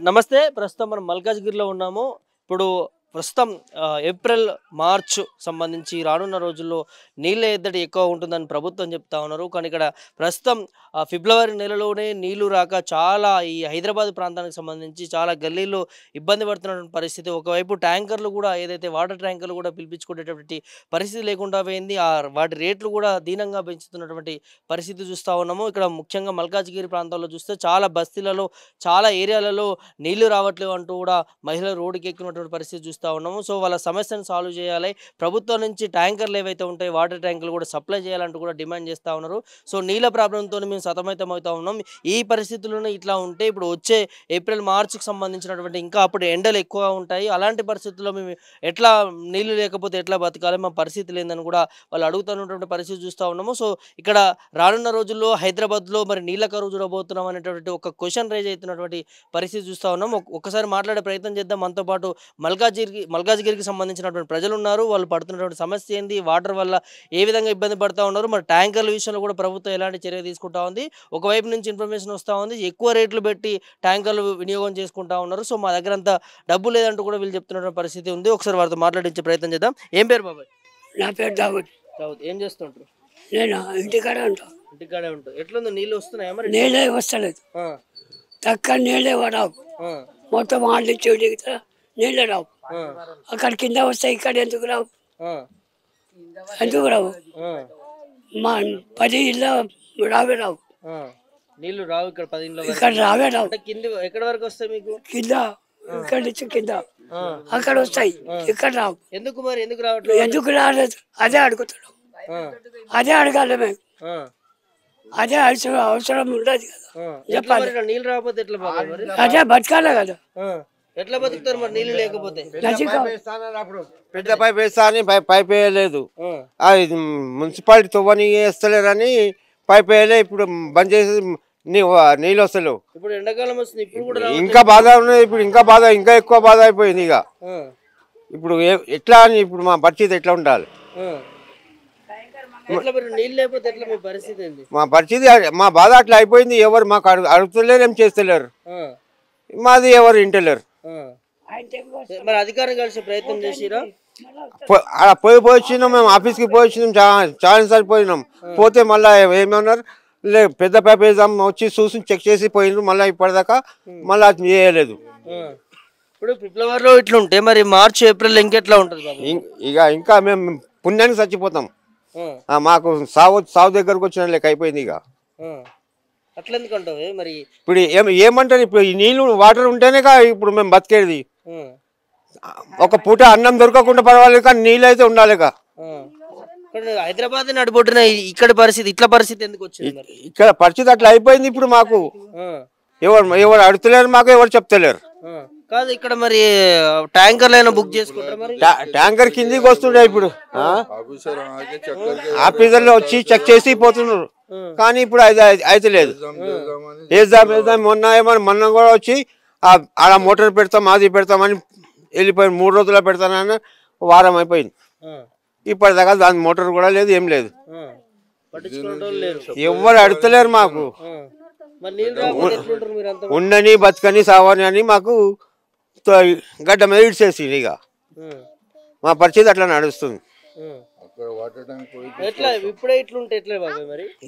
నమస్తే. ప్రస్తుతం మనం మల్కాజ్గిరిలో ఉన్నాము. ఇప్పుడు ప్రస్తుతం ఏప్రిల్, మార్చ్ సంబంధించి రానున్న రోజుల్లో నీళ్ళ ఎద్దడి ఎక్కువ ఉంటుందని ప్రభుత్వం చెప్తా ఉన్నారు. కానీ ఇక్కడ ప్రస్తుతం ఫిబ్రవరి నెలలోనే నీళ్లు రాక చాలా ఈ హైదరాబాద్ ప్రాంతానికి సంబంధించి చాలా గల్లీల్లో ఇబ్బంది పడుతున్నటువంటి పరిస్థితి. ఒకవైపు ట్యాంకర్లు కూడా ఏదైతే వాటర్ ట్యాంకర్లు కూడా పిలిపించుకునేటువంటి పరిస్థితి లేకుండా పోయింది. వాటి రేట్లు కూడా దీనంగా పెంచుతున్నటువంటి పరిస్థితి చూస్తూ ఉన్నాము. ఇక్కడ ముఖ్యంగా మల్కాజ్గిరి ప్రాంతాల్లో చూస్తే చాలా బస్తీలలో చాలా ఏరియాలలో నీళ్లు రావట్లేవు అంటూ కూడా మహిళలు రోడ్డుకి ఎక్కినటువంటి పరిస్థితి చూస్తూ ఉన్నాము. సో వాళ్ళ సమస్యను సాల్వ్ చేయాలి, ప్రభుత్వం నుంచి ట్యాంకర్లు ఏవైతే ఉంటాయో వాటర్ ట్యాంకులు కూడా సప్లై చేయాలంటూ కూడా డిమాండ్ చేస్తూ ఉన్నారు. సో నీళ్ళ ప్రాబ్లంతో మేము సతమతం అవుతా ఉన్నాం. ఈ పరిస్థితుల్లోనే ఇట్లా ఉంటే ఇప్పుడు వచ్చే ఏప్రిల్, మార్చికి సంబంధించినటువంటి ఇంకా అప్పుడు ఎండలు ఎక్కువగా ఉంటాయి. అలాంటి పరిస్థితుల్లో మేము ఎట్లా నీళ్లు లేకపోతే ఎట్లా బతకాలి, మా పరిస్థితి లేదని కూడా వాళ్ళు అడుగుతున్నటువంటి పరిస్థితి చూస్తూ ఉన్నాము. సో ఇక్కడ రానున్న రోజుల్లో హైదరాబాద్లో మరి నీళ్ళ కరువు చూడబోతున్నాం అనేటువంటి ఒక క్వశ్చన్ రైజ్ అవుతున్నటువంటి పరిస్థితి చూస్తూ ఉన్నాం. ఒక్కసారి మాట్లాడే ప్రయత్నం చేద్దాం. మనతో పాటు మల్కాజ్గిరికి సంబంధించినటువంటి ప్రజలు ఉన్నారు. వాళ్ళు పడుతున్నటువంటి సమస్య ఏంది, వాటర్ వల్ల ఏ విధంగా ఇబ్బంది పడుతూ ఉన్నారు, మరి ట్యాంకర్ల విషయంలో కూడా ప్రభుత్వం ఎలాంటి చర్య తీసుకుంటా ఉంది. ఒకవైపు నుంచి ఇన్ఫర్మేషన్ వస్తూ ఉంది, ఎక్కువ రేట్లు పెట్టి ట్యాంకర్లు వినియోగం చేసుకుంటా ఉన్నారు. సో మా దగ్గర అంత డబ్బు లేదంటూ కూడా వీళ్ళు చెప్తున్న పరిస్థితి ఉంది. ఒకసారి వారితో మాట్లాడించే ప్రయత్నం చేద్దాం. ఏం పేరు బాబాయ్? నా పేరు దావుద్. దావుద్, ఏం చేస్తుంటారు? నేను ఇంటికాడే ఉంటా. ఇంటికాడే ఉంటావు. ఎట్లుంది, నీళ్ళు వస్తున్నాయా? మరి నీళ్ళే వస్తలేదు, తక్కువ నీళ్ళే రావు. మొత్తం వాళ్ళు చెడిగితే నీళ్ళే రావు. అక్కడ కింద వస్తాయి, ఇక్కడ ఎందుకు రావు? ఎందుకు రావు? మా 10 ఇళ్ళ రావే రావు. నీళ్లు రావు ఇక్కడ 10 ఇళ్ళ ఇక్కడ రావే రావు. కింద ఎక్కడ వరకు వస్తాయి మీకు? కింద ఇక్కడ నుంచి కింద అక్కడ వస్తాయి, ఇక్కడ రావు. ఎందుకు మరి, ఎందుకు రావట్లేదు? ఎందుకు రాలేదు అదే అడుగుతాడు. అదే అడగాలి మేము. అదే అవసరం ఉండదు కదా, చెప్పాలి. నీళ్ళు రాకపోతే ఎట్లా బాబాయ్? అదే బతకాలే కదా. ఎట్లా బతుకుతారు మరి నీళ్ళు లేకపోతే? పెద్ద పైప్ వేస్తా అని పైప్ వేయలేదు. మున్సిపాలిటీ తవ్వని వేస్తలేరని పైప్ వేయలే. ఇప్పుడు బంద్ చేసి నీళ్ళు వస్తలేవు. ఇప్పుడు ఎండాకాలం వస్తుంది, ఇప్పుడు కూడా ఇంకా బాధ ఉన్నది. ఇప్పుడు ఇంకా బాధ, ఇంకా ఎక్కువ బాధ అయిపోయింది. ఇక ఇప్పుడు ఎట్లా అని ఇప్పుడు మా పరిస్థితి ఎట్లా ఉండాలి? నీళ్ళు లేకపోతే ఎట్లా మీ పరిస్థితి ఏంది? మా పరిస్థితి, మా బాధ అట్లా అయిపోయింది. ఎవరు మాకు అడుగుతలేరు, ఏం చేస్తలేరు. మాది ఎవరు ఇంటలేరు. మరి అధికారం కలిసే ప్రయత్నం చేసిరా? అలా పోయి వచ్చినాం, మేము ఆఫీస్కి పోయి వచ్చినాం, చాలా సార్లు పోయినాం. పోతే మళ్ళీ ఏమన్నారు, పెద్ద పైప్ వేద్దాం వచ్చి చూసి చెక్ చేసి పోయినారు. మళ్ళీ ఇప్పటిదాకా మళ్ళీ అది చేయలేదు. ఇప్పుడు ఫిబ్రవరిలో ఇట్లుంటే మరి మార్చి, ఏప్రిల్ ఇంకెట్లా ఉంటుంది? ఇంకా మేము పుణ్యానికి చచ్చిపోతాం. మాకు సావు దగ్గరకు వచ్చిన లెక్క అయిపోయింది. ఇక అట్లా ఎందుకంటావు మరి? ఇప్పుడు ఏమంటారు, ఇప్పుడు ఈ నీళ్ళు వాటర్ ఉంటేనే ఇప్పుడు మేము బతికేది. ఒక పూట అన్నం దొరకకుండా పర్వాలేదు, కానీ నీళ్ళు అయితే ఉండాలిగా. హైదరాబాద్ నడిపోతున్న ఇక్కడ పరిస్థితి, ఇట్లా పరిస్థితి ఎందుకు వచ్చింది? ఇక్కడ పరిస్థితి అట్లా అయిపోయింది. ఇప్పుడు మాకు ఎవరు అడుగుతలేరు, మాకు ఎవరు చెప్తలేరు. కాదు, ఇక్కడ మరి ట్యాంకర్లు అయినా బుక్ చేసుకుంటారు మరి? ట్యాంకర్ కిందికి వస్తుండే. ఇప్పుడు ఆఫీసర్లు వచ్చి చెక్ చేసి పోతున్నారు, కానీ ఇప్పుడు అయితే లేదు. వేద్దాం మొన్న కూడా వచ్చి ఆడ మోటార్ పెడతాం, అది పెడతామని వెళ్ళిపోయింది. 3 రోజుల్లో పెడతానని వారం అయిపోయింది. ఇప్పటిదాకా దాని మోటార్ కూడా లేదు, ఏం లేదు. ఎవరు అడుగుతలేరు మాకు. ఉండని బతకని సావని అని మాకు గడ్డ మీద ఇడిచేసి ఇక మా పరిస్థితి అట్లా నడుస్తుంది.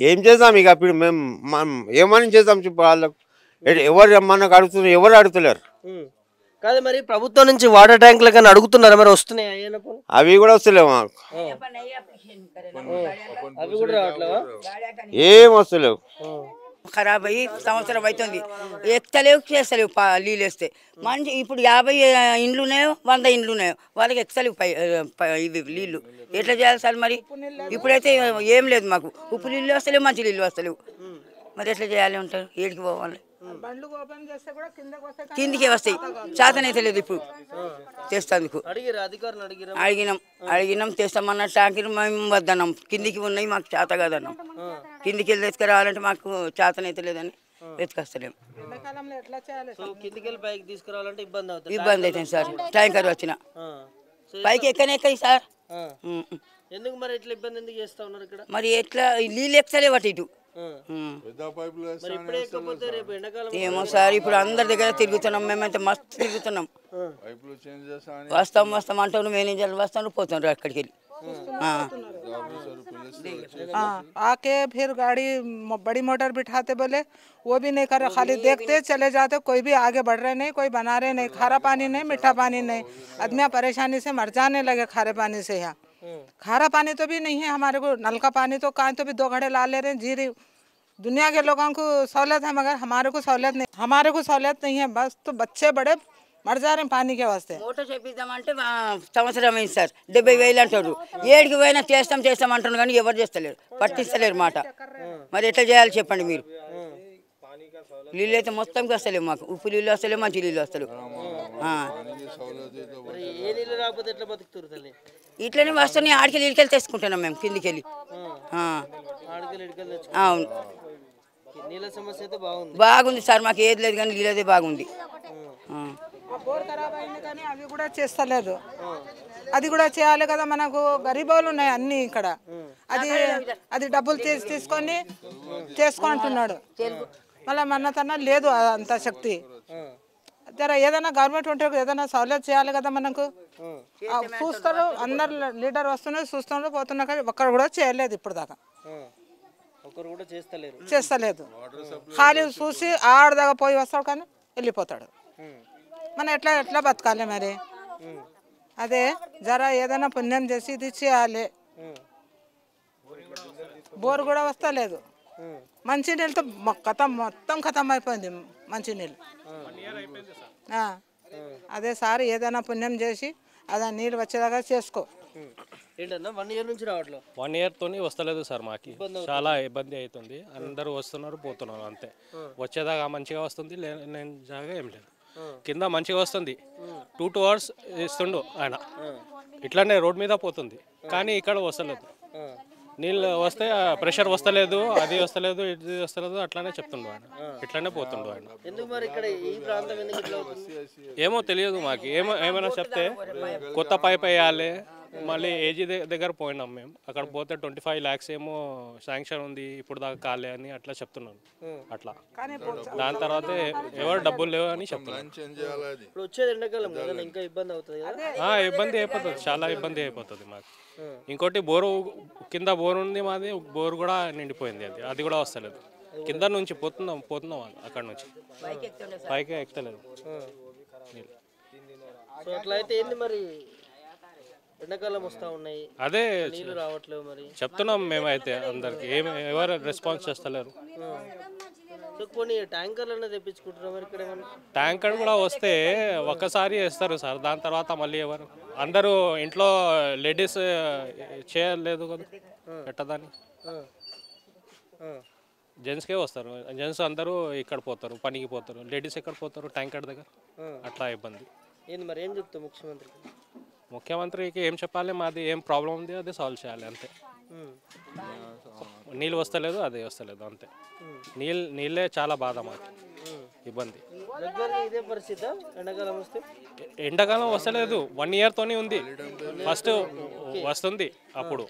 ఏం చేద్దాం ఇక? ఇప్పుడు మేము ఏమని చేద్దాం చెప్పు వాళ్ళకు? ఎవరు మనకు అడుగుతున్నారు, ఎవరు అడుగుతలేరు. కాదు మరి ప్రభుత్వం నుంచి వాటర్ ట్యాంకులు కానీ అడుగుతున్నారు, మరి వస్తున్నాయి? అవి కూడా వస్తలేవు మాకు, అవి కూడా రావట్లేవా? ఏం వస్తలేవు. ఖరాబ్ అయ్యి సంవత్సరం అవుతుంది, ఎక్కలేవు చేస్తలేవు. నీళ్ళు వేస్తే మంచి ఇప్పుడు 50 ఇండ్లు ఉన్నాయో 100 ఇండ్లు ఉన్నాయో వాళ్ళకి ఎక్కలేవు ఇవి నీళ్ళు. ఎట్లా చేయాలి సార్ మరి? ఇప్పుడైతే ఏం లేదు మాకు. ఉప్పు నీళ్ళు వస్తలేవు, మంచి నీళ్ళు వస్తలేవు. మరి ఎట్లా చేయాలి ఉంటారు? ఏడికి పోవాలి? కిందికే వస్తాయి, చేతనైతే లేదు ఇప్పుడు తెస్తాందుకు. అడిగినాం తెస్తామన్న ట్యాంకర్ మేము వద్దన్నాం. కిందికి ఉన్నాయి, మాకు చేత కాదన్నాం. కిందికి వెళ్ళి ఎత్తుకురావాలంటే మాకు చేతనైతే లేదని వెతుకొస్తలేము. ఇబ్బంది అవుతుంది సార్. ట్యాంకర్ వచ్చిన పైకి ఎక్కనెక్కాయి సార్. ఎందుకు మరి ఎట్లా ఇబ్బంది ఎందుకు చేస్తా ఉన్నారు ఇక్కడ? మరి ఎట్లా నీళ్ళు ఎక్కలేవు అటు ఇటు. మరి ఇప్పుడే ఎక్కకపోతే రేపు ఎండాకాలం ఏమో సార్ ఇప్పుడు అందరి దగ్గర తిరుగుతున్నాం, మేమైతే మస్తు తిరుగుతున్నాం. వస్తాం అంటారు మేనేజర్లు, వస్తాను పోతారు అక్కడికి వెళ్ళి. आके फिर गाड़ी बड़ी मोटर बिठाते बोले वो भी नहीं कर रहे, खाली देखते चले जाते, कोई भी आगे बढ़ रहे नहीं, कोई बना रहे नहीं, खारा पानी नहीं मीठा पानी नहीं, आदमी परेशानी से मर जाने लगे खारे पानी से। यहाँ खारा पानी तो भी नहीं है हमारे को, नल का पानी तो कहाँ तो भी 2 घड़े ला ले रहे हैं जी। दुनिया के लोगों को सहूलत है मगर हमारे को सहूलत नहीं, हमारे को सहूलत नहीं है। बस तो बच्चे बड़े मर जा रहे हैं पानी के वास्ते। మోటార్ చేపిద్దామంటే సంవత్సరం అయింది సార్, 70,000 అంటారు. ఏడికి పోయినా చేస్తామంటారు కానీ ఎవరు చేస్తలేరు, పట్టిస్తలేరు మాట. మరి ఎట్లా చేయాలి చెప్పండి మీరు? నీళ్ళు అయితే మొత్తంకి వస్తలేవు మాకు, ఉప్పు నీళ్ళు వస్తలేవు, మంచి నీళ్ళు వస్తలేవు. ఇట్లనే వస్తున్నాయి, ఆడికెళ్ళి ఇడికెళ్ళి తెచ్చుకుంటున్నాం మేము కిందికి వెళ్ళి. అవును బాగుంది సార్, మాకు ఏది లేదు కానీ నీళ్ళదే బాగుంది. బోర్ ఖరాబ్ అయింది కానీ అవి కూడా చేస్తలేదు, అది కూడా చేయాలి కదా. మనకు గరీబోళ్ళు ఉన్నాయి అన్ని ఇక్కడ, అది డబ్బులు తీసుకొని చేసుకుంటున్నాడు. మళ్ళీ మన లేదు అంత శక్తి. జర ఏదైనా గవర్నమెంట్ ఉంటే ఏదైనా సౌలభ్యం చేయాలి కదా మనకు. చూస్తారు అందరు లీడర్ వస్తున్నారు, చూస్తున్నారు, పోతున్నారు కానీ ఒక్కరు కూడా చేయలేదు ఇప్పుడు దాకా, చేస్తలేదు. ఖాళీ చూసి ఆడదాకా పోయి వస్తాడు కానీ వెళ్ళిపోతాడు. మనం ఎట్లా బతకాలి మరి? అదే జర ఏదైనా పుణ్యం చేసి ఇది చేయాలి. బోర్ కూడా వస్తలేదు, మంచినీళ్ళతో మొత్తం ఖతం అయిపోయింది మంచినీళ్ళు. అదే సార్ ఏదైనా పుణ్యం చేసి అదే నీళ్ళు వచ్చేదాకా చేసుకో. 1 year తోని వస్తలేదు సార్, మాకి చాలా ఇబ్బంది అవుతుంది. అందరూ వస్తున్నారు పోతున్నారు అంతే. వచ్చేదాకా మంచిగా వస్తుంది, లేని జాగా ఏం లేదు. కింద మంచిగా వస్తుంది, 2 hours ఇస్తుండు ఆయన, ఇట్లానే రోడ్ మీద పోతుంది. కానీ ఇక్కడ వస్తలేదు, నీళ్ళు వస్తే ప్రెషర్ వస్తలేదు, అది వస్తలేదు, ఇది వస్తలేదు, అట్లానే చెప్తుండు ఆయన, ఇట్లానే పోతుండు ఆయన. ఏమో తెలియదు మాకు, ఏమైనా చెప్తే కొత్త పైప్ వేయాలి. మళ్ళీ ఏజీ దగ్గర పోయినాం మేము, అక్కడ పోతే 25 lakhs ఏమో శాంక్షన్ ఉంది, ఇప్పుడు దాకా కాలే అని అట్లా చెప్తున్నాను. అట్లా దాని తర్వాత ఎవరు డబ్బులు లేవు అని చెప్తున్నాను. ఇబ్బంది అయిపోతుంది, చాలా ఇబ్బంది అయిపోతుంది మాకు. ఇంకోటి బోరు కింద బోర్ ఉంది మాది, బోర్ కూడా నిండిపోయింది, అది కూడా వస్తలేదు. కింద నుంచి పోతున్నాం అక్కడ నుంచి పైకి ఎక్కలేదు. అదే చెప్తున్నాం మేమైతే అందరికి, ఎవరు రెస్పాన్స్ చేస్తలేరు. ట్యాంకర్ కూడా వస్తే ఒక్కసారి వేస్తారు సార్, దాని తర్వాత మళ్ళీ ఎవరు, అందరూ ఇంట్లో లేడీస్ చేయలేదు కదా పెట్టదాన్ని, జెంట్స్కే వస్తారు. జెంట్స్ అందరూ ఇక్కడ పోతారు, పనికి పోతారు, లేడీస్ ఎక్కడ పోతారు ట్యాంకర్ దగ్గర, అట్లా ఇబ్బంది. మరి ఏం చెప్తావు ముఖ్యమంత్రికి ఏం చెప్పాలి, మాది ఏం ప్రాబ్లం ఉంది అది సాల్వ్ చేయాలి అంతే. నీళ్ళు వస్తలేదు, అది వస్తలేదు అంతే. నీళ్ళే చాలా బాధ మాకు, ఇబ్బంది. ఎండాకాలం వస్తలేదు, 1 year తోని ఉంది. ఫస్ట్ వస్తుంది అప్పుడు,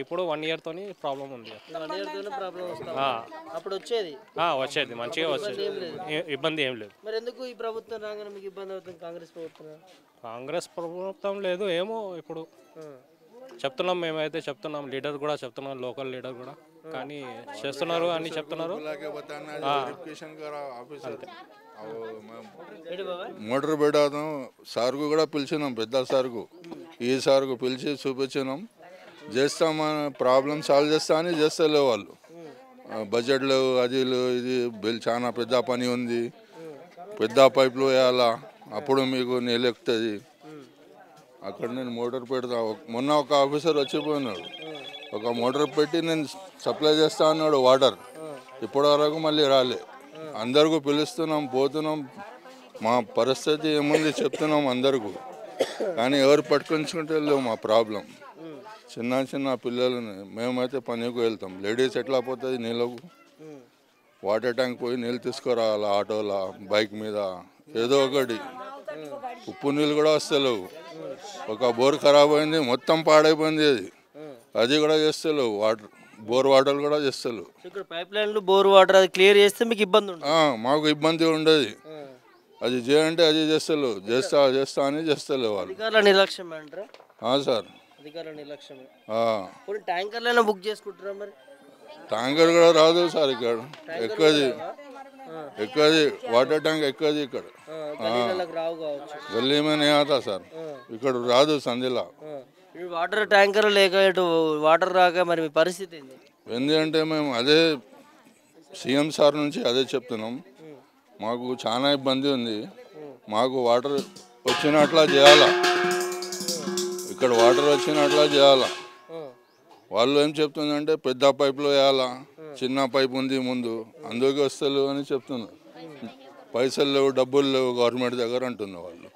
ఇప్పుడు 1 year తోని ప్రాబ్లం ఉంది. వచ్చేది మంచిగా వచ్చేది, ఇబ్బంది ఏం లేదు. కాంగ్రెస్ ప్రభుత్వం లేదు ఏమో, ఇప్పుడు చెప్తున్నాం మేమైతే చెప్తున్నాం, లీడర్ కూడా చెప్తున్నాం, లోకల్ లీడర్ కూడా, కానీ చేస్తున్నారు అని చెప్తున్నారు. మోటార్ పెట్టాం సార్కు కూడా పిలిచినాం, పెద్ద సార్కు, ఈ సార్కు పిలిచి చూపించినాం, చేస్తామని ప్రాబ్లం సాల్వ్ చేస్తా అని చేస్తలేవు వాళ్ళు. బడ్జెట్ లేవు, అది లేవు, ఇది బిల్ చాలా పెద్ద పని ఉంది, పెద్ద పైపులు వేయాలా, అప్పుడు మీకు నీళ్ళు ఎక్కుతుంది. అక్కడ నేను మోటార్ పెడతా, మొన్న ఒక ఆఫీసర్ వచ్చిపోయినాడు, ఒక మోటార్ పెట్టి నేను సప్లై చేస్తా అన్నాడు వాటర్, ఇప్పటి వరకు మళ్ళీ రాలే. అందరికీ పిలుస్తున్నాం, పోతున్నాం, మా పరిస్థితి ఏముంది చెప్తున్నాం అందరికీ, కానీ ఎవరు పట్టుకుంటే లేవు మా ప్రాబ్లం. చిన్న పిల్లలని మేమైతే పనికి వెళ్తాం, లేడీస్ ఎట్లా పోతుంది నీళ్ళకు? వాటర్ ట్యాంక్ పోయి నీళ్ళు తీసుకురావాలి, ఆటోలా, బైక్ మీద, ఏదో ఒకటి. ఉప్పు నీళ్ళు కూడా వస్తలేవు, ఒక బోర్ ఖరాబ్ అయింది, మొత్తం పాడైపోయింది, అది కూడా చేస్తలేవు వాటర్. బోర్ వాటర్ కూడా చేస్తలేవు. సో ఇక్కడ పైప్ లైన్లు బోర్ వాటర్ అది క్లియర్ చేస్తే మీకు ఇబ్బంది ఉంటుంది. మాకు ఇబ్బంది ఉండదు. అది చేయంటే అది చేస్తలేవు, చేస్తా అని చేస్తలేవు వాళ్ళు. అధికారుల నిర్లక్ష్యం అంటారా? సార్ అధికారుల నిర్లక్ష్యమే. ఇప్పుడు ట్యాంకర్లైనా బుక్ చేసుకుంటారా మరి? ట్యాంకర్ కూడా రాదు సార్ ఇక్కడ, ఎక్కది వాటర్ ట్యాంక్ ఎక్కది ఇక్కడ, రావు కావచ్చు. గల్లీ में नहीं आता సార్, ఇక్కడ రాదు సంధిలా. వాటర్ ట్యాంకర్ లేక ఇటు వాటర్ రాక మరి మీ పరిస్థితి ఏంది? ఎందుకంటే మేము అదే సీఎం సార్ నుంచి అదే చెప్తున్నాం, మాకు చాలా ఇబ్బంది ఉంది, మాకు వాటర్ వచ్చినట్లా చేయాలా, ఇక్కడ వాటర్ వచ్చినట్లా చేయాలా. వాళ్ళు ఏం చెప్తుందంటే పెద్ద పైపులో వేయాలా, చిన్న పైపు ఉంది ముందు అందుకే వస్తలేవు అని చెప్తున్నారు. పైసలు లేవు, డబ్బులు లేవు గవర్నమెంట్ దగ్గర అంటున్నారు వాళ్ళు.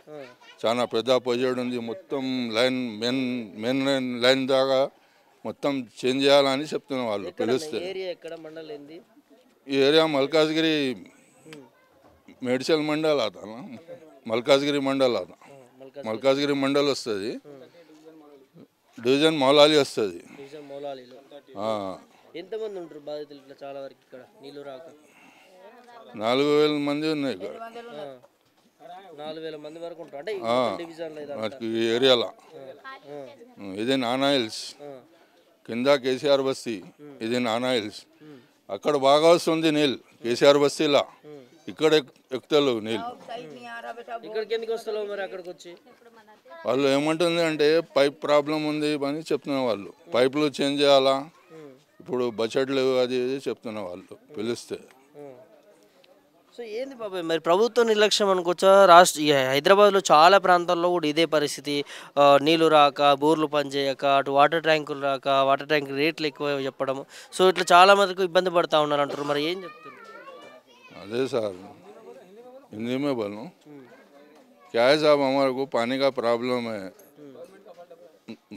చాలా పెద్ద ప్రాజెక్ట్ ఉంది, మొత్తం లైన్ మెయిన్ లైన్ దాకా మొత్తం చేంజ్ చేయాలని చెప్తున్నారు వాళ్ళు. పిలిస్తే ఈ ఏరియా మల్కాజ్గిరి మేడ్చల్ మండల్ आता ना, మల్కాజ్గిరి మండల్ आता, మల్కాజ్గిరి మండల్ వస్తుంది, డివిజన్ మౌలాలి వస్తుంది. ఎంతమంది ఉంటారు బాధితులు? ఇట్లా చాలా వరకు ఇక్కడ నీళ్ళు రాక 4000 మంది ఉన్నాయి ఇక్కడ. 4000 మంది వరకు ఉంటారు అంటే ఈ ఏరియాలో. ఇది నానా హిల్స్ కింద కేసీఆర్ బస్తీ, ఇది నానా హిల్స్. అక్కడ బాగా వస్తుంది నీళ్ళు కేసీఆర్ బస్తీలా, ఇక్కడ ఎక్కుతలేవు నీళ్ళు. ఇక్కడికి ఎందుకు వస్తలేవు మరి? అక్కడికి వచ్చి వాళ్ళు ఏమంటుంది అంటే పైప్ ప్రాబ్లం ఉంది అని చెప్తున్నారు వాళ్ళు, పైపులు చేంజ్ చేయాలా, ఇప్పుడు బడ్జెట్ లేవు అది ఇది చెప్తున్నారు వాళ్ళు పిలిస్తే. సో ఏంది బాబాయ్ మరి ప్రభుత్వ నిర్లక్ష్యం అనుకోవచ్చా? హైదరాబాద్లో చాలా ప్రాంతాల్లో కూడా ఇదే పరిస్థితి, నీళ్ళు రాక, బోర్లు పనిచేయక, అటు వాటర్ ట్యాంకులు రాక, వాటర్ ట్యాంక్ రేట్లు ఎక్కువ చెప్పడం, సో ఇట్లా చాలా మందికి ఇబ్బంది పడుతూ ఉన్నారు అంటారు, మరి ఏం చెప్తారు? अरे सर हिंदी में बोलूँ क्या है साहब, हमारे को पानी का प्रॉब्लम है,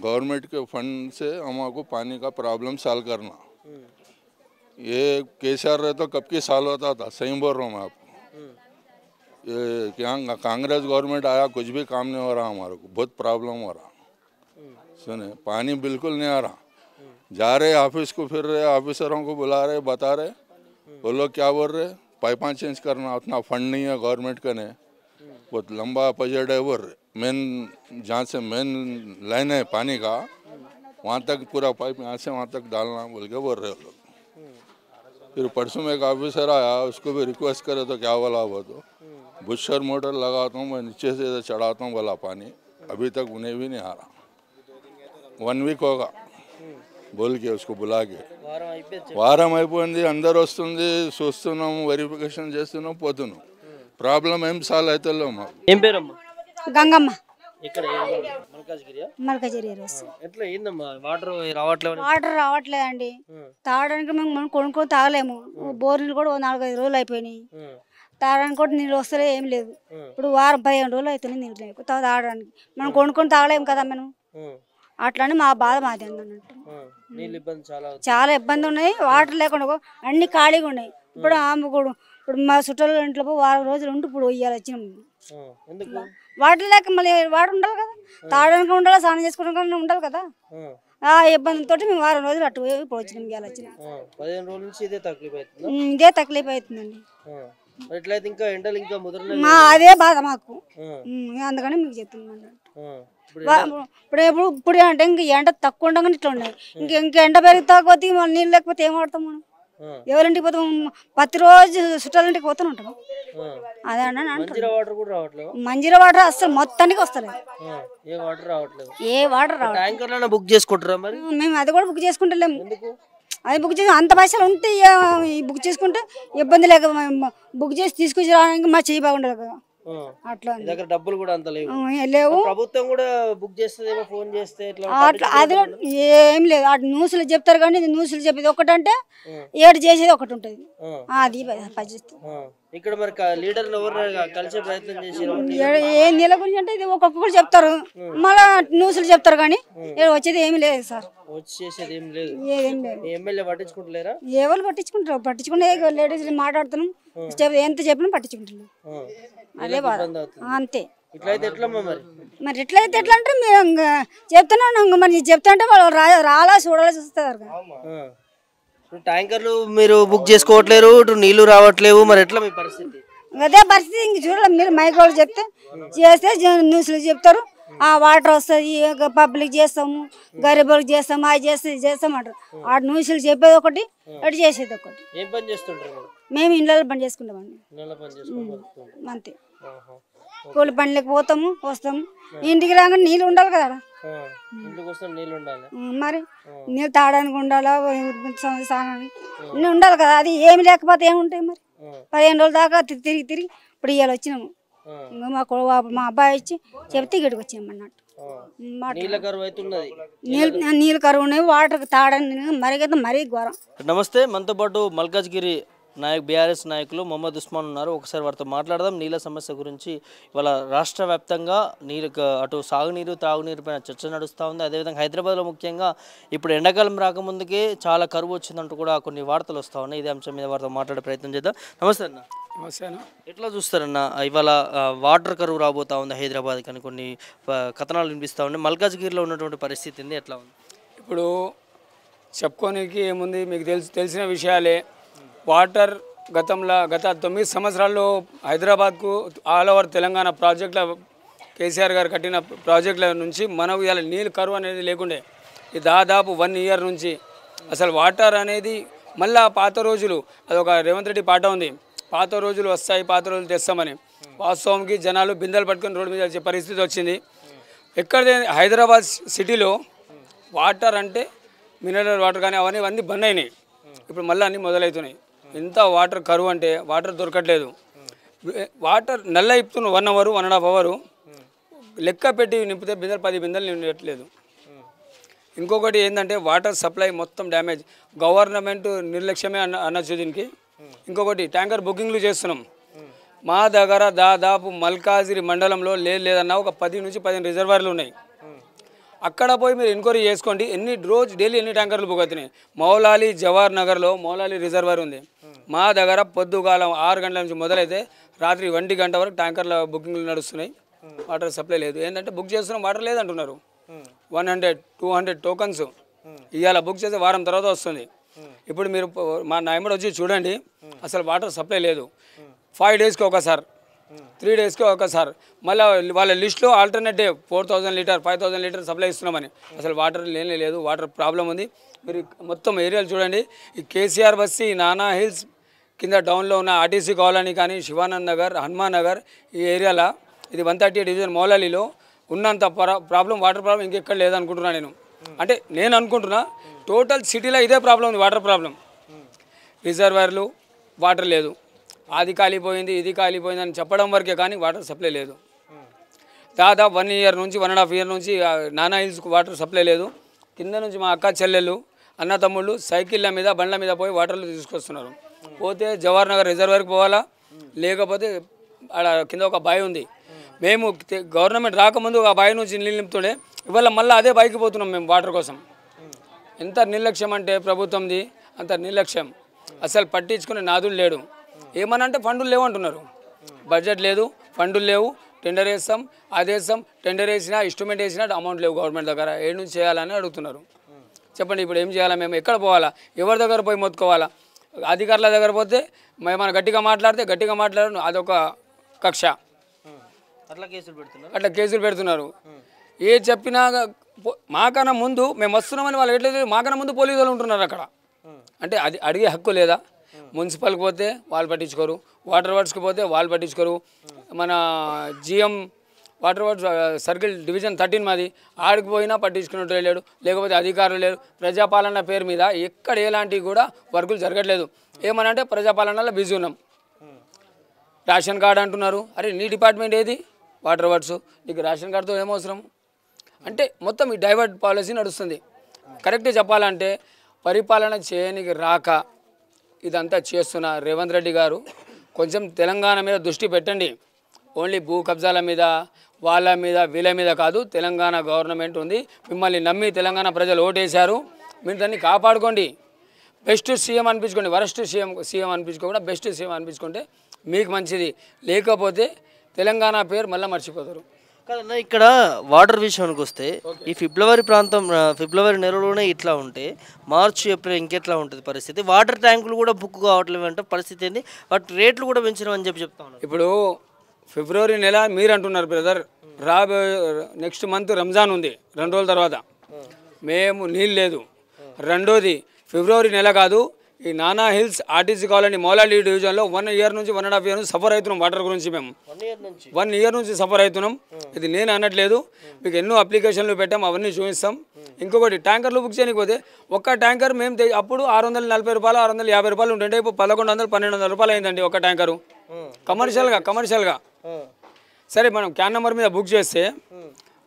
गवर्नमेंट के फंड से हमारे को पानी का प्रॉब्लम सॉल्व करना. ये केसीआर रहे तो कब की साल होता था, सही बोल रहा हूँ मैं आपको. ये क्या कांग्रेस गवर्नमेंट आया कुछ भी काम नहीं हो रहा, हमारे को बहुत प्रॉब्लम हो रहा. सुने पानी बिल्कुल नहीं आ रहा, जा रहे ऑफिस को फिर रहे, ऑफिसरों को बुला रहे, बता रहे, वो लोग क्या बोल रहे पाइपा चेंज करना, उतना फंड नहीं है गवर्नमेंट का, ने बहुत लंबा बजट है, वो मेन जहाँ से मेन लाइन है पानी का वहाँ तक पूरा पाइप यहाँ से वहाँ तक डालना बोल के बोल रहे लोग. फिर परसों में एक ऑफिसर आया, उसको भी रिक्वेस्ट करे तो क्या बोला वो तो बुशर मोटर लगाता हूँ मैं, नीचे से चढ़ाता हूँ बोला पानी, अभी तक उन्हें भी नहीं आ रहा. 1 वीक होगा बोल के उसको बुला के, వారం అయిపోయింది, అందరు వస్తుంది, చూస్తున్నాము, వెరిఫికేషన్ చేస్తున్నాం, పోతున్నాం, ప్రాబ్లం ఏం సాల్వ్ అయితే లేవు మాకు. ఏం పేరమ్మా? గంగమ్మ. ఇక్కడ మల్కాజ్గిరి. ఎట్లా ఏందమ్మా వాటర్ రావట్లేదు? వాటర్ రావట్లేదండి, తాగడానికి మేము కొనుక్కొని తాగలేము, బోర్లు కూడా 4-5 రోజులు అయిపోయినాయి, తాగడానికి కూడా నీళ్ళు వస్తలే, ఏం లేదు. ఇప్పుడు వారం 15 రోజులు అవుతుంది నీళ్ళు లేవు తాగడానికి, మనం కొనుక్కొని తాగలేము కదా మనం, అట్లని మా బాధ మాది అన్నట్టు. చాలా ఇబ్బంది ఉన్నాయి, వాటర్ లేకుండా అన్ని ఖాళీగా ఉన్నాయి. ఇప్పుడు ఆమెకూడు ఇప్పుడు మా చుట్టాల ఇంట్లో వారం రోజులు ఉండి ఇప్పుడు ఇవ్వాలి వచ్చినాం. వాటర్ లేక మళ్ళీ వాటర్ ఉండాలి కదా, తాగడానికి ఉండాలి, స్నానం చేసుకోవడానికి ఉండాలి కదా, ఆ ఇబ్బందితో మేము వారం రోజులు అటు ఇప్పుడు వచ్చినాం, ఇవాళ వచ్చినాం. 15 రోజుల నుంచి ఇదే తక్లీఫ్ అవుతుందండి. అదే బాధ మాకు, అందుకని మీకు చెప్తున్నాను. ఇప్పుడు అంటే ఇంక ఎండ తక్కువ ఉండగానే ఇట్లా ఉన్నాయి, ఇంక ఎండ పెరిగితే మనం నీళ్ళు లేకపోతే ఏం వాడతాం మనం? ఎవరింటికి పోతాం? ప్రతిరోజు చుట్టాలింటికి పోతూనే ఉంటాం. అదే అన్న మంజీరా వాటర్ అసలు మొత్తానికి వస్తలేదు, ఏ వాటర్ రావట్లేదు. బుక్ చేసుకుంటారా మరి? మేము అది కూడా బుక్ చేసుకుంటలేము, అది బుక్ చేసి అంత పైసలు ఉంటే బుక్ చేసుకుంటే ఇబ్బంది లేక బుక్ చేసి తీసుకొచ్చి రావడానికి మా చెయ్యి బాగుండదు కదా, అట్లా డబ్బులు కూడా అంత లేవు. ప్రభుత్వం కూడా బుక్ చేస్తుందేమో, ఫోన్ చేస్తే అట్లా అది ఏం లేదు, అటు న్యూస్లు చెప్తారు కానీ న్యూస్లు చెప్పేది ఒకటంటే ఏడు చేసేది ఒకటి ఉంటుంది, అది పరిస్థితి. ఇక్కడ మరి లీడర్లు ఎవరు కలిసే ప్రయత్నం చేశారు? ఏ నెల గురించి అంటే ఇది ఒక్కొక్కరు చెప్తారు, మళ్ళా న్యూస్లు చెప్తారు కానీ వచ్చేది ఏమి లేదు సార్, వచ్చేసేది ఏం లేదు. ఏం లేదు. ఎమ్మెల్యే పట్టించుకుంటలేరా? ఎవరు పట్టించుకుంటారు? పట్టించుకునే లేడీస్ మాట్లాడుతున్నాం, ఎంత చెప్పినా పట్టించుకుంటున్నాం, అదే బాధ అంతే. ఇట్లయితే ఎట్లమ్మా మరి? మరి ఎట్లయితే ఎట్లా అంటే మేము చెప్తున్నాను, మరి చెప్తా అంటే వాళ్ళు రాలా చూడాలి చూస్తారు, ఇప్పుడు ట్యాంకర్లు మీరు బుక్ చేసుకోవట్లేరు, ఇటు నీళ్లు రావట్లేవు, మరి ఎట్లా మీ పరిస్థితి? అదే పరిస్థితి. ఇంక చూడాలి, మీరు మైకోళ్ళు చెప్తే చేస్తే న్యూస్లు చెప్తారు, వాటర్ వస్తుంది, పబ్లిక్ చేస్తాము, గరీబులకు చేస్తాము, అది చేస్తే ఇది చేస్తామంటారు. ఆ న్యూస్లు చెప్పేది ఒకటి, అటు చేసేది ఒకటి. ఏం పని చేస్తుంటారు? మేము ఇళ్ళలో పని చేసుకుంటామండి, అంతే. కూలి పనులకు పోతాము, వస్తాము. ఇంటికి రాగా నీళ్ళు ఉండాలి కదా, మరి నీళ్ళు తాగడానికి ఉండాలా, స్నానానికి అన్నీ ఉండాలి కదా. అది ఏమి లేకపోతే ఏముంటాయి మరి. 15 రోజుల దాకా తిరిగి ఇప్పుడు ఇవాళ వచ్చినాము. మా అబ్బాయి వచ్చి చెప్తే ఇక్కడికి వచ్చాము అన్నట్టు. నీళ్ళు కరువు ఉన్నాయి, వాటర్ తాగడానికి మరీ ఘోరం. నమస్తే, మనతో పాటు మల్కాజ్గిరి బీఆర్ఎస్ నాయకులు మొహమ్మద్ ఉస్మాన్ ఉన్నారు. ఒకసారి వారితో మాట్లాడదాం. నీళ్ళ సమస్య గురించి ఇవాళ రాష్ట్ర వ్యాప్తంగా అటు సాగునీరు తాగునీరు పైన చర్చ నడుస్తూ ఉంది. అదేవిధంగా హైదరాబాద్లో ముఖ్యంగా ఇప్పుడు ఎండాకాలం రాకముందుకే చాలా కరువు వచ్చిందంటూ కూడా కొన్ని వార్తలు వస్తూ ఉన్నాయి. ఇదే అంశం మీద వారితో మాట్లాడే ప్రయత్నం చేద్దాం. నమస్తే అన్న. నమస్తే అన్న. ఎట్లా చూస్తారన్న ఇవాళ వాటర్ కరువు రాబోతా ఉంది హైదరాబాద్ కానీ కొన్ని కథనాలు వినిపిస్తూ ఉన్నాయి. మల్కాజ్గిరిలో ఉన్నటువంటి పరిస్థితి ఎట్లా ఉంది? ఇప్పుడు చెప్పుకోనికి ఏముంది, మీకు తెలిసిన విషయాలే. వాటర్ గత 9 సంవత్సరాల్లో హైదరాబాద్కు ఆల్ ఓవర్ తెలంగాణ ప్రాజెక్టుల కేసీఆర్ గారు కట్టిన ప్రాజెక్టుల నుంచి మనకు ఇలా నీళ్ళు కరువు అనేది లేకుండే. ఇది దాదాపు 1 ఇయర్ నుంచి అసలు వాటర్ అనేది మళ్ళీ పాత రోజులు, అదొక రేవంత్ రెడ్డి పాట ఉంది, పాత రోజులు వస్తాయి పాత రోజులు తెస్తామని. వాస్తవానికి జనాలు బిందెలు పట్టుకొని రోడ్డు మీద వచ్చే పరిస్థితి వచ్చింది. ఎక్కడ హైదరాబాద్ సిటీలో వాటర్ అంటే మినరల్ వాటర్ కానీ అవన్నీ బంద్ అయినాయి. ఇప్పుడు మళ్ళీ అన్నీ మొదలవుతున్నాయి. ఎంత వాటర్ కరువు అంటే వాటర్ దొరకట్లేదు. వాటర్ నల్ల ఇప్పుతున్న 1 అవర్ 1.5 అవరు లెక్క పెట్టి నింపితే 10 బిందెలు నింపట్లేదు. ఇంకొకటి ఏంటంటే వాటర్ సప్లై మొత్తం డ్యామేజ్. గవర్నమెంట్ నిర్లక్ష్యమే అనొచ్చు దీనికి. ఇంకొకటి ట్యాంకర్ బుకింగ్లు చేస్తున్నాం. మా దగ్గర దాదాపు మల్కాజిరి మండలంలో లేదన్నా ఒక 10 నుంచి 15 రిజర్వాయర్లు ఉన్నాయి. అక్కడ పోయి మీరు ఎంక్వైరీ చేసుకోండి, డైలీ ఎన్ని ట్యాంకర్లు బుక్ అవుతున్నాయి. మౌలాలి జవహర్ నగర్లో మౌలాలి రిజర్వాయర్ ఉంది. మా దగ్గర పొద్దుగాలం 6 గంటల నుంచి మొదలైతే రాత్రి 1 గంట వరకు ట్యాంకర్ల బుకింగ్లు నడుస్తున్నాయి. వాటర్ సప్లై లేదు. ఏంటంటే బుక్ చేస్తున్నాం, వాటర్ లేదంటున్నారు. 100-200 టోకన్స్ ఇవాళ బుక్ చేస్తే వారం తర్వాత వస్తుంది. ఇప్పుడు మీరు మా నాయమడు వచ్చి చూడండి, అసలు వాటర్ సప్లై లేదు. 5 డేస్కి ఒకసారి, 3 డేస్కి ఒకసారి. మళ్ళీ వాళ్ళ లిస్టులో alternate day 4000 litre 5000 litre supply ఇస్తున్నామని. అసలు వాటర్ లేదు, వాటర్ ప్రాబ్లం ఉంది. మీరు మొత్తం ఏరియాలు చూడండి. ఈ కేసీఆర్ బస్తీ, నానా హిల్స్ కింద టౌన్లో ఉన్న ఆర్టీసీ కాలనీ కానీ, శివానంద్ నగర్, హనుమాన్ నగర్ ఈ ఏరియాలో, ఇది 138 డివిజన్ మౌలాలీలో ఉన్నంత ప్రాబ్లం, వాటర్ ప్రాబ్లం ఇంకెక్కడ లేదనుకుంటున్నా నేను. అంటే నేను అనుకుంటున్నా టోటల్ సిటీలో ఇదే ప్రాబ్లం ఉంది, వాటర్ ప్రాబ్లం. రిజర్వాయర్లు, వాటర్ లేదు. అది కాలిపోయింది, ఇది కాలిపోయింది అని చెప్పడం వరకే కానీ వాటర్ సప్లై లేదు. దాదాపు 1 ఇయర్ నుంచి 1.5 ఇయర్ నుంచి నానా హిల్స్కు వాటర్ సప్లై లేదు. కింద నుంచి మా అక్క చెల్లెళ్ళు, అన్న తమ్ముళ్ళు సైకిళ్ళ మీద బండ్ల మీద పోయి వాటర్లు తీసుకొస్తున్నారు. పోతే జవహర్ నగర్ రిజర్వాయర్కి పోవాలా, లేకపోతే అక్కడ కింద ఒక బావి ఉంది. మేము గవర్నమెంట్ రాకముందు ఆ బావి నుంచి నీళ్ళు నింపుతుండే, ఇవాళ మళ్ళీ అదే బావికి పోతున్నాం మేము వాటర్ కోసం. ఎంత నిర్లక్ష్యం అంటే ప్రభుత్వంది, అంత నిర్లక్ష్యం. అసలు పట్టించుకునే నాదులు లేడు. ఏమనంటే ఫండులు లేవంటున్నారు. బడ్జెట్ లేదు, ఫండులు లేవు, టెండర్ వేస్తాం, అది వేస్తాం, టెండర్ వేసినా ఇన్స్ట్రుమెంట్ వేసినా అమౌంట్ లేవు గవర్నమెంట్ దగ్గర. ఏడు నుంచి చేయాలని అడుగుతున్నారు. చెప్పండి, ఇప్పుడు ఏం చేయాలా? మేము ఎక్కడ పోవాలా? ఎవరి దగ్గర పోయి మొత్తుకోవాలా? అధికారుల దగ్గర పోతే మనం గట్టిగా మాట్లాడితే గట్టిగా మాట్లాడరు, అదొక కక్ష. అట్లా కేసులు పెడుతున్నారు. ఏ చెప్పినా మాకన్నా ముందు మేము వస్తున్నామని వాళ్ళు ఎట్లయితే మాకన్నా ముందు పోలీసు వాళ్ళు ఉంటున్నారు అక్కడ. అంటే అది అడిగే హక్కు లేదా? మున్సిపల్కి పోతే వాళ్ళు పట్టించుకోరు, వాటర్ వర్క్స్కి పోతే వాళ్ళు పట్టించుకోరు. మన GM water works circle division 13 మాది, ఆడికి పోయినా పట్టించుకున్నట్టు లేడు, లేకపోతే అధికారులు లేరు. ప్రజాపాలన పేరు మీద ఎక్కడ ఎలాంటివి కూడా వర్కులు జరగట్లేదు. ఏమనంటే ప్రజాపాలనలో బిజీ ఉన్నాం. రేషన్ కార్డు అంటున్నారు. అరే నీ డిపార్ట్మెంట్ ఏది? Water works. నీకు రేషన్ కార్డుతో ఏమవసరం? అంటే మొత్తం ఈ డైవర్ట్ పాలసీ నడుస్తుంది. కరెక్ట్గా చెప్పాలంటే పరిపాలన చేయనికి రాక ఇదంతా చేస్తున్న రేవంత్ రెడ్డి గారు కొంచెం తెలంగాణ మీద దృష్టి పెట్టండి. ఓన్లీ భూ కబ్జాల మీద, వాళ్ళ మీద, వీళ్ళ మీద కాదు. తెలంగాణ గవర్నమెంట్ ఉంది, మిమ్మల్ని నమ్మి తెలంగాణ ప్రజలు ఓటేశారు. మీరు దాన్ని కాపాడుకోండి. బెస్ట్ సీఎం అనిపించుకోండి. వరస్ట్ సీఎం అనిపించుకోకుండా బెస్ట్ సీఎం అనిపించుకుంటే మీకు మంచిది. లేకపోతే తెలంగాణ పేరు మళ్ళీ మర్చిపోతారు. కాదన్నా ఇక్కడ వాటర్ విషయానికి వస్తే ఈ ఫిబ్రవరి ప్రాంతం ఫిబ్రవరి నెలలోనే ఇట్లా ఉంటే మార్చి ఏప్రిల్ ఇంకెట్లా ఉంటుంది పరిస్థితి? వాటర్ ట్యాంకులు కూడా బుక్ కావట్లేదు అంటే పరిస్థితి ఏంది? వాటి రేట్లు కూడా పెంచడం అని చెప్తా ఉన్నారు. ఇప్పుడు ఫిబ్రవరి నెల మీరు అంటున్నారు బ్రదర్, నెక్స్ట్ మంత్ రంజాన్ ఉంది 2 రోజుల తర్వాత, మేము నీళ్ళు లేదు. రెండోది ఫిబ్రవరి నెల కాదు, ఈ నానా హిల్స్ ఆర్టీసీ కాలనీ మౌలాలి డివిజన్లో 1 year నుంచి 1.5 years నుంచి సఫర్ అవుతున్నాం వాటర్ గురించి. మేము 1 year నుంచి సఫర్ అవుతున్నాం. ఇది నేను అనట్లేదు, మీకు ఎన్నో అప్లికేషన్లు పెట్టాం, అవన్నీ చూపిస్తాం. ఇంకొకటి ట్యాంకర్లు బుక్ చేయకపోతే ఒక్క ట్యాంకర్ మేము అప్పుడు 640 రూపాయలు 650 రూపాయలు ఉంటుంటే ఇప్పుడు 1100-1200 రూపాయలు అయిందండి ఒక ట్యాంకరు కమర్షియల్గా. సరే మనం క్యాన్ నెంబర్ మీద బుక్ చేస్తే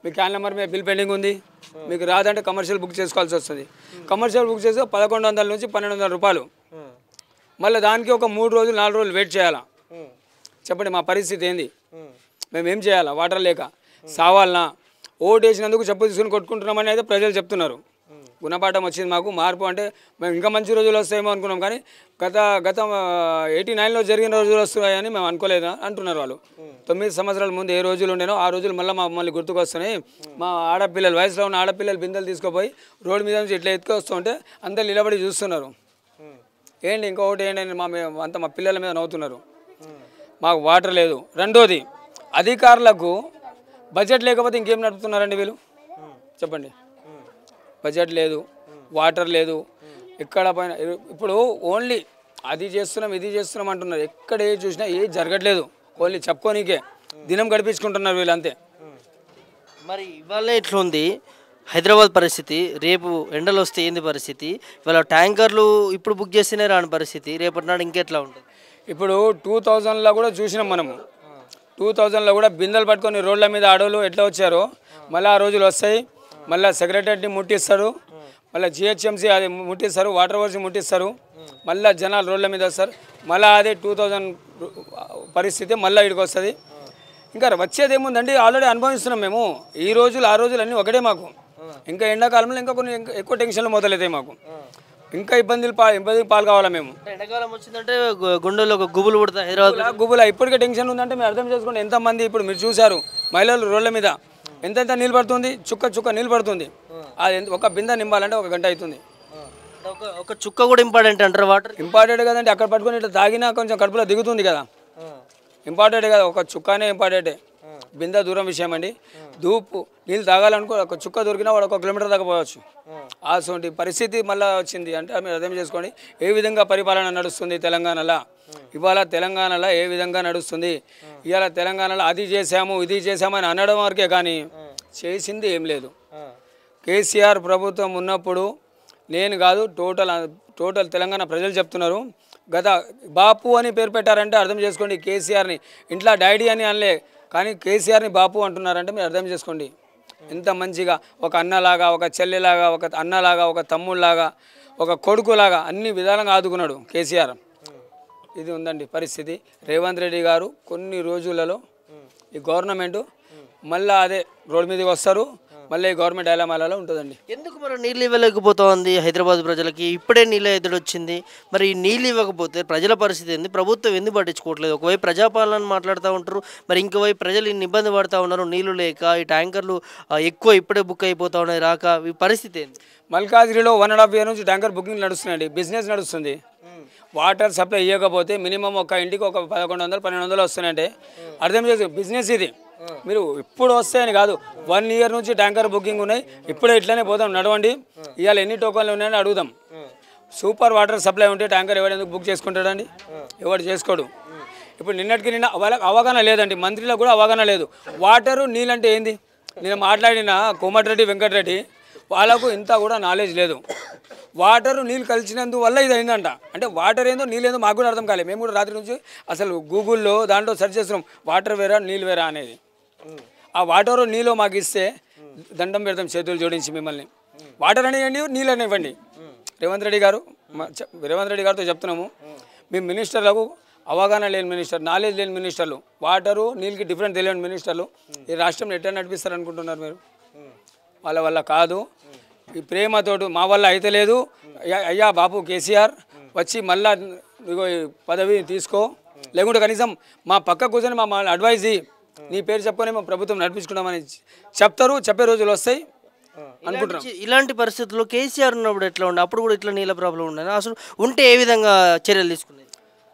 మీ క్యాన్ నెంబర్ మీద బిల్ పెండింగ్ ఉంది, మీకు రాదంటే కమర్షియల్ బుక్ చేసుకోవాల్సి వస్తుంది. కమర్షియల్ బుక్ చేస్తే 1100 నుంచి 1200 రూపాయలు. మళ్ళీ దానికి ఒక 3 రోజులు 4 రోజులు వెయిట్ చేయాలా? చెప్పండి మా పరిస్థితి ఏంది? మేము ఏం చేయాలా? వాటర్ లేక సావాలనా? ఓటు వేసినందుకు చెప్పు తీసుకుని కొట్టుకుంటున్నామని అయితే ప్రజలు చెప్తున్నారు. గుణపాఠం వచ్చింది మాకు, మార్పు అంటే మేము ఇంకా మంచి రోజులు వస్తాయేమో అనుకున్నాం, కానీ గత 89లో జరిగిన రోజులు వస్తున్నాయని మేము అనుకోలేదు అంటున్నారు వాళ్ళు. 9 సంవత్సరాల ముందు ఏ రోజులు ఉండేనో ఆ రోజులు మళ్ళీ గుర్తుకొస్తున్నాయి. మా ఆడపిల్లలు, వయసులో ఉన్న ఆడపిల్లలు బిందెలు తీసుకుపోయి రోడ్డు మీద నుంచి ఇట్లా ఎత్తుకొస్తుంటే అందరు నిలబడి చూస్తున్నారు. ఏంటి ఇంకొకటి ఏంటని మా పిల్లల మీద నవ్వుతున్నారు. మాకు వాటర్ లేదు. రెండోది అధికారులకు బడ్జెట్ లేకపోతే ఇంకేం నడుపుతున్నారండి వీళ్ళు? చెప్పండి. బడ్జెట్ లేదు, వాటర్ లేదు, ఎక్కడ పైన ఇప్పుడు ఓన్లీ అది చేస్తున్నాం ఇది చేస్తున్నాం అంటున్నారు. ఎక్కడ ఏది చూసినా ఏది జరగట్లేదు, ఓన్లీ చెప్పుకోనికే దినం గడిపించుకుంటున్నారు వీళ్ళు అంతే. మరి ఇవాళ ఎట్లుంది హైదరాబాద్ పరిస్థితి? రేపు ఎండలు వస్తే ఏంది పరిస్థితి? ఇవాళ ట్యాంకర్లు ఇప్పుడు బుక్ చేస్తేనే రాని పరిస్థితి, రేపటి నాడు ఇంకెట్లా ఉంటుంది? ఇప్పుడు 2000లో కూడా చూసినాం మనము. 2000లో కూడా బిందెలు పట్టుకొని రోడ్ల మీద ఆడోళ్ళు ఎట్లా వచ్చారో మళ్ళీ ఆ రోజులు వస్తాయి. మళ్ళీ సెక్రటరీని ముట్టిస్తారు, మళ్ళీ జిహెచ్ఎంసీ అది ముట్టిస్తారు, వాటర్ వర్క్స్ ముట్టిస్తారు, మళ్ళీ జనాలు రోడ్ల మీద వస్తారు. మళ్ళీ అదే 2000 పరిస్థితి మళ్ళీ ఇక్కడికి వస్తుంది. ఇంకా వచ్చేది ఏముందండి? ఆల్రెడీ అనుభవిస్తున్నాం మేము. ఈ రోజులు ఆ రోజులు అన్నీ ఒకటే మాకు. ఇంకా ఎండాకాలంలో ఇంకా కొన్ని ఎక్కువ టెన్షన్లు మొదలవుతాయి మాకు. ఇంకా ఇబ్బంది పాలు కావాలా మేము. ఎండాకాలం వచ్చిందంటే గుండెలో ఒక గుబులు పుడతాయి. హైదరాబాద్ గుబులా ఇప్పటికే టెన్షన్ ఉందంటే మీరు అర్థం చేసుకోండి. ఎంతమంది ఇప్పుడు మీరు చూశారు మహిళలు రోడ్ల మీద ఎంత నీళ్ళు పడుతుంది, చుక్క నీళ్ళు పడుతుంది. అది ఒక బిందె నింపాలంటే 1 గంట అవుతుంది. ఒక చుక్క కూడా ఇంపార్టెంట్ అంటారు. వాటర్ ఇంపార్టెంట్ కదండి. అక్కడ పట్టుకొని ఇట్లా తాగినా కొంచెం కడుపులో దిగుతుంది కదా, ఇంపార్టెంటే కదా. ఒక చుక్కనే ఇంపార్టెంటే, బిందె దూరం విషయం అండి. దూపు నీళ్ళు తాగాలనుకో ఒక చుక్క దొరికినా వాడు 1 కిలోమీటర్ దాకా పోవచ్చు. అటువంటి పరిస్థితి మళ్ళీ వచ్చింది అంటే మీరు అర్థం చేసుకోండి ఏ విధంగా పరిపాలన నడుస్తుంది తెలంగాణలో. ఇవాళ తెలంగాణలో ఏ విధంగా నడుస్తుంది? ఇవాళ తెలంగాణలో అది చేసాము ఇది చేసాము అని అనడం వరకే కానీ చేసింది ఏం లేదు. కేసీఆర్ ప్రభుత్వం ఉన్నప్పుడు నేను కాదు, టోటల్ తెలంగాణ ప్రజలు చెప్తున్నారు. గత బాపు అని పేరు పెట్టారంటే అర్థం చేసుకోండి. కేసీఆర్ని ఇంట్లో డాడీ అని అనలే, కానీ కేసీఆర్ని బాపు అంటున్నారంటే మీరు అర్థం చేసుకోండి ఎంత మంచిగా ఒక అన్నలాగా, ఒక చెల్లెలాగా, ఒక అన్నలాగా, ఒక తమ్ముళ్ళలాగా, ఒక కొడుకులాగా అన్ని విధాలుగా ఆదుకున్నాడు కేసీఆర్. ఇది ఉందండి పరిస్థితి. రేవంత్ రెడ్డి గారు కొన్ని రోజులలో ఈ గవర్నమెంట్ మళ్ళీ అదే రోడ్డు మీదకి వస్తారు, మళ్ళీ ఈ గవర్నమెంట్ డైలమాలలో ఉంటుందండి. ఎందుకు మరి నీళ్ళు ఇవ్వలేకపోతుంది హైదరాబాద్ ప్రజలకి? ఇప్పుడే నీళ్ళ ఎదురు వచ్చింది, మరి ఈ నీళ్ళు ఇవ్వకపోతే ప్రజల పరిస్థితి ఏంది? ప్రభుత్వం ఎందుకు పట్టించుకోవట్లేదు? ఒకవైపు ప్రజాపాలన మాట్లాడుతూ ఉంటారు, మరి ఇంకోవైపు ప్రజలు ఇన్ని ఇబ్బంది పడుతూ ఉన్నారు నీళ్ళు లేక. ఈ ట్యాంకర్లు ఎక్కువ ఇప్పుడే బుక్ అయిపోతూ ఉన్నాయి రాక. ఈ పరిస్థితి ఏంది? మల్కాజ్గిరిలో 1.5 years నుంచి ట్యాంకర్ బుకింగ్ నడుస్తున్నాయండి, బిజినెస్ నడుస్తుంది. వాటర్ సప్లై ఇవ్వకపోతే మినిమం ఒక ఇంటికి ఒక 1100-1200 వస్తున్నాయంటే అర్థం చేసి బిజినెస్ ఇది. మీరు ఇప్పుడు వస్తాయని కాదు, 1 year నుంచి ట్యాంకర్ బుకింగ్ ఉన్నాయి. ఇప్పుడే ఇట్లనే పోదాం నడవండి, ఇవాళ ఎన్ని టోకన్లు ఉన్నాయని అడుగుదాం. సూపర్ వాటర్ సప్లై ఉంటే ట్యాంకర్ ఎవరు ఎందుకు బుక్ చేసుకుంటాడండి? ఎవరు చేసుకోడు. ఇప్పుడు నిన్న వాళ్ళకి అవగాహన లేదండి, మంత్రిలో కూడా అవగాహన లేదు. వాటరు నీళ్ళంటే ఏంది? నేను మాట్లాడిన కోమటిరెడ్డి వెంకటరెడ్డి వాళ్ళకు ఇంత కూడా నాలెడ్జ్ లేదు. వాటరు నీళ్ళు కలిసినందువల్ల ఇది అయిందంట. అంటే వాటర్ ఏందో నీళ్ళు ఏందో మాకు కూడా అర్థం కాలేదు. మేము కూడా రాత్రి నుంచి అసలు గూగుల్లో దాంట్లో సెర్చ్ చేస్తున్నాం వాటర్ వేరా నీళ్ళు వేరా అనేది. ఆ వాటర్ నీళ్ళు మాకు ఇస్తే దండం పెడతాం చేతులు జోడించి మిమ్మల్ని. వాటర్ అనేయండి నీళ్ళు అనేవ్వండి. రేవంత్ రెడ్డి గారితో చెప్తున్నాము, మీ మినిస్టర్లకు అవగాహన లేని మినిస్టర్, నాలెడ్జ్ లేని మినిస్టర్లు, వాటరు నీళ్ళకి డిఫరెంట్ తెలియని మినిస్టర్లు ఈ రాష్ట్రంలో ఎట్లా నడిపిస్తారు అనుకుంటున్నారు మీరు? వాళ్ళ వల్ల కాదు. ఈ ప్రేమతోటి మా వల్ల అయితే లేదు. అయ్యా బాపు కేసీఆర్ వచ్చి మళ్ళా ఇగో పదవి తీసుకో, లేకుంటే కనీసం మా పక్క కూర్చొని మా అడ్వైజ్ నీ పేరు చెప్పుకొని మేము ప్రభుత్వం నడిపించుకుంటామని చెప్తారు, చెప్పే రోజులు వస్తాయి అనుకుంటున్నాం. ఇలాంటి పరిస్థితుల్లో కేసీఆర్ ఉన్నప్పుడు ఎట్లా ఉండే? అప్పుడు కూడా ఇట్లా నీళ్ళ ప్రాబ్లం ఉండేది. అసలు ఉంటే ఏ విధంగా చర్యలు తీసుకునేది?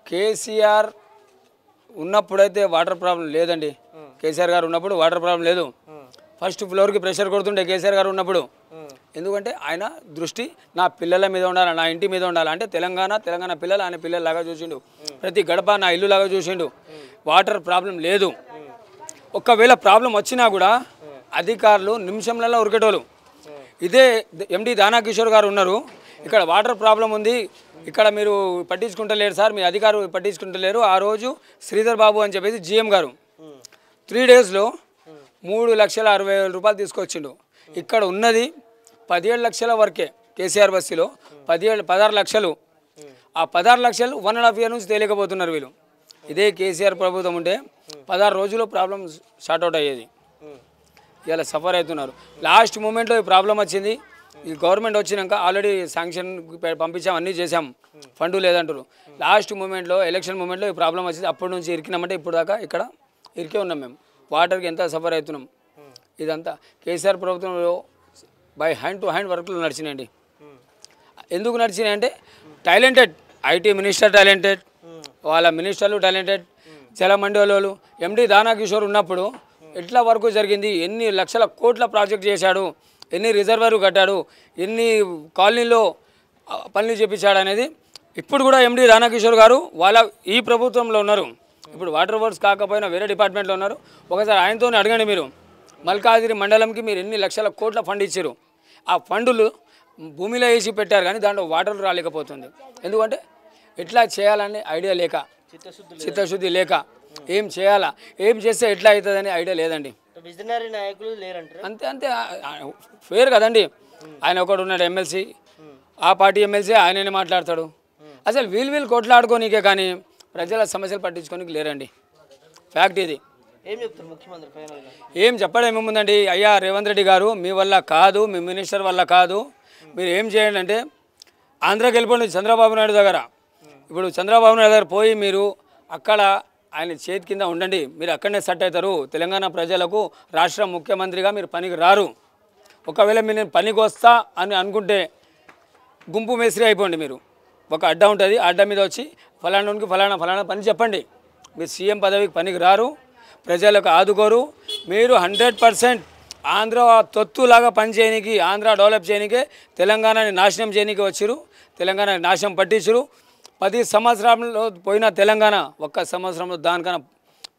కేసీఆర్ ఉన్నప్పుడైతే వాటర్ ప్రాబ్లం లేదండి. కేసీఆర్ గారు ఉన్నప్పుడు వాటర్ ప్రాబ్లం లేదు. ఫస్ట్ ఫ్లోర్కి ప్రెషర్ కొడుతుండే కేసీఆర్ గారు ఉన్నప్పుడు. ఎందుకంటే ఆయన దృష్టి నా పిల్లల మీద ఉండాలి, నా ఇంటి మీద ఉండాలి. అంటే తెలంగాణ పిల్లలు ఆయన పిల్లల్లాగా చూసిండు, ప్రతి గడప నా ఇల్లు లాగా చూసిండు. వాటర్ ప్రాబ్లం లేదు. ఒకవేళ ప్రాబ్లం వచ్చినా కూడా అధికారులు నిమిషంలలో ఉరికేటోళ్ళు. ఇదే ఎండి దానాకిషోర్ గారు ఉన్నారు, ఇక్కడ వాటర్ ప్రాబ్లం ఉంది, ఇక్కడ మీరు పట్టించుకుంటలేరు సార్, మీ అధికారులు పట్టించుకుంటలేరు. ఆ రోజు శ్రీధర్ బాబు అని చెప్పేసి GM గారు 3 డేస్లో 3,60,000 రూపాయలు తీసుకొచ్చిండు. ఇక్కడ ఉన్నది 17 లక్షల వరకే. కేసీఆర్ బస్తీలో 16 లక్షలు. ఆ 16 లక్షలు 1.5 ఇయర్ నుంచి తేలేకపోతున్నారు వీళ్ళు. ఇదే కేసీఆర్ ప్రభుత్వం ఉంటే 16 రోజుల్లో ప్రాబ్లం షార్ట్అవుట్ అయ్యేది. ఇలా సఫర్ అవుతున్నారు. లాస్ట్ మూమెంట్లో ఈ ప్రాబ్లం వచ్చింది. ఈ గవర్నమెంట్ వచ్చినాక ఆల్రెడీ శాంక్షన్ పంపించాం, అన్నీ చేసాం, ఫండ్ లేదంటారు. లాస్ట్ మూమెంట్లో ఎలక్షన్ మూమెంట్లో ఈ ప్రాబ్లం వచ్చింది. అప్పటి నుంచి ఇరికినామంటే ఇప్పుడు దాకా ఇక్కడ ఇరికే ఉన్నాం మేము. వాటర్కి ఎంత సఫర్ అవుతున్నాం. ఇదంతా కేసీఆర్ ప్రభుత్వంలో బై హ్యాండ్ టు హ్యాండ్ వర్క్లు నడిచినాయండి. ఎందుకు నడిచినాయి అంటే టాలెంటెడ్, ఐటీ మినిస్టర్ టాలెంటెడ్, వాళ్ళ మినిస్టర్లు టాలెంటెడ్, జలమండలి ఎండి దానాకిషోర్ ఉన్నప్పుడు ఎట్లా వర్క్ జరిగింది, ఎన్ని లక్షల కోట్ల ప్రాజెక్ట్ చేశాడు, ఎన్ని రిజర్వాయర్ కట్టాడు, ఎన్ని కాలనీలో పనులు చేపించాడు అనేది ఇప్పుడు కూడా ఎండి దానాకిషోర్ గారు వాళ్ళ ఈ ప్రభుత్వంలో ఉన్నారు. ఇప్పుడు వాటర్ వర్క్స్ కాకపోయినా వేరే డిపార్ట్మెంట్లో ఉన్నారు. ఒకసారి ఆయనతో అడగండి మీరు, మల్కాజిగిరి మండలంకి మీరు ఎన్ని లక్షల కోట్ల ఫండ్ ఇచ్చారు. ఆ ఫండులు భూమిలో వేసి పెట్టారు కానీ దాంట్లో వాటర్ రాలేకపోతుంది. ఎందుకంటే ఎట్లా చేయాలని ఐడియా లేక, చిత్తశుద్ధి లేక, ఏం చేయాలా, ఏం చేస్తే ఎట్లా అవుతుందని ఐడియా లేదండి. విజనరీ నాయకులు లేరంటారు. అంతే అంతే ఫేర్ కదండి. ఆయన ఒకడు ఉన్నాడు ఎమ్మెల్సీ, ఆ పార్టీ ఎమ్మెల్సీ ఆయననే మాట్లాడతాడు. అసలు వీళ్ళు కొట్లాడుకోనికే కానీ ప్రజల సమస్యలు పట్టించుకోనికి లేరండి. ఫ్యాక్ట్ ఇది. ఏం చెప్తారు ముఖ్యమంత్రి ఫైనల్గా? ఏం చెప్పడం ఏముందండి, అయ్యా రేవంత్ రెడ్డి గారు మీ వల్ల కాదు, మీ మినిస్టర్ వల్ల కాదు, మీరు ఏం చేయండి అంటే ఆంధ్రాకి వెళ్ళిపోండి చంద్రబాబు నాయుడు దగ్గర. ఇప్పుడు చంద్రబాబు నాయుడు దగ్గర పోయి మీరు అక్కడ ఆయన చేతి కింద ఉండండి, మీరు అక్కడనే సెట్ అవుతారు. తెలంగాణ ప్రజలకు రాష్ట్ర ముఖ్యమంత్రిగా మీరు పనికి రారు. ఒకవేళ మీరు పనికి వస్తా అని అనుకుంటే గుంపు మేస్త్రి అయిపోండి. మీరు ఒక అడ్డా ఉంటుంది, ఆ అడ్డా మీద వచ్చి ఫలానాకి ఫలానా పని చెప్పండి. మీరు సీఎం పదవికి పనికి రారు, ప్రజలకు ఆదుకోరు. మీరు 100% ఆంధ్ర తొత్తులాగా పనిచేయడానికి, ఆంధ్ర డెవలప్ చేయడానికే తెలంగాణని నాశనం చేయడానికి వచ్చారు. తెలంగాణని నాశనం పట్టించరు. 10 సంవత్సరాల్లో పోయిన తెలంగాణ ఒక్క సంవత్సరంలో దానికన్నా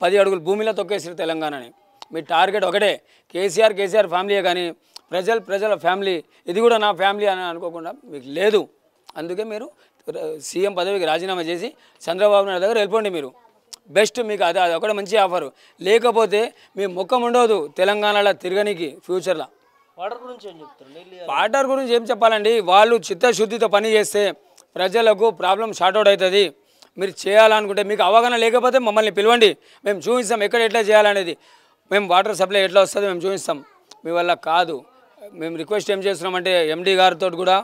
10 అడుగులు భూమిలో తొక్కేసారు తెలంగాణని. మీ టార్గెట్ ఒకటే, కేసీఆర్ ఫ్యామిలీయే కానీ ప్రజల ఫ్యామిలీ, ఇది కూడా నా ఫ్యామిలీ అని అనుకోకుండా మీకు లేదు. అందుకే మీరు సీఎం పదవికి రాజీనామా చేసి చంద్రబాబు నాయుడు దగ్గర వెళ్ళిపోండి. మీరు బెస్ట్, మీకు అది ఒకటి మంచి ఆఫరు. లేకపోతే మీ ముఖం ఉండదు తెలంగాణలో తిరగనికి ఫ్యూచర్లో. వాటర్ గురించి ఏం చెప్తారు? వాటర్ గురించి ఏం చెప్పాలండి, వాళ్ళు చిత్తశుద్ధితో పని చేస్తే ప్రజలకు ప్రాబ్లం షార్ట్అవుట్ అవుతుంది. మీరు చేయాలనుకుంటే మీకు అవగాహన లేకపోతే మమ్మల్ని పిలవండి, మేము చూపిస్తాం ఎట్లా చేయాలనేది. మేము వాటర్ సప్లై ఎట్లా వస్తుందో మేము చూపిస్తాం. మీ వల్ల కాదు. మేము రిక్వెస్ట్ ఏం చేస్తున్నామంటే ఎండి గారితో కూడా,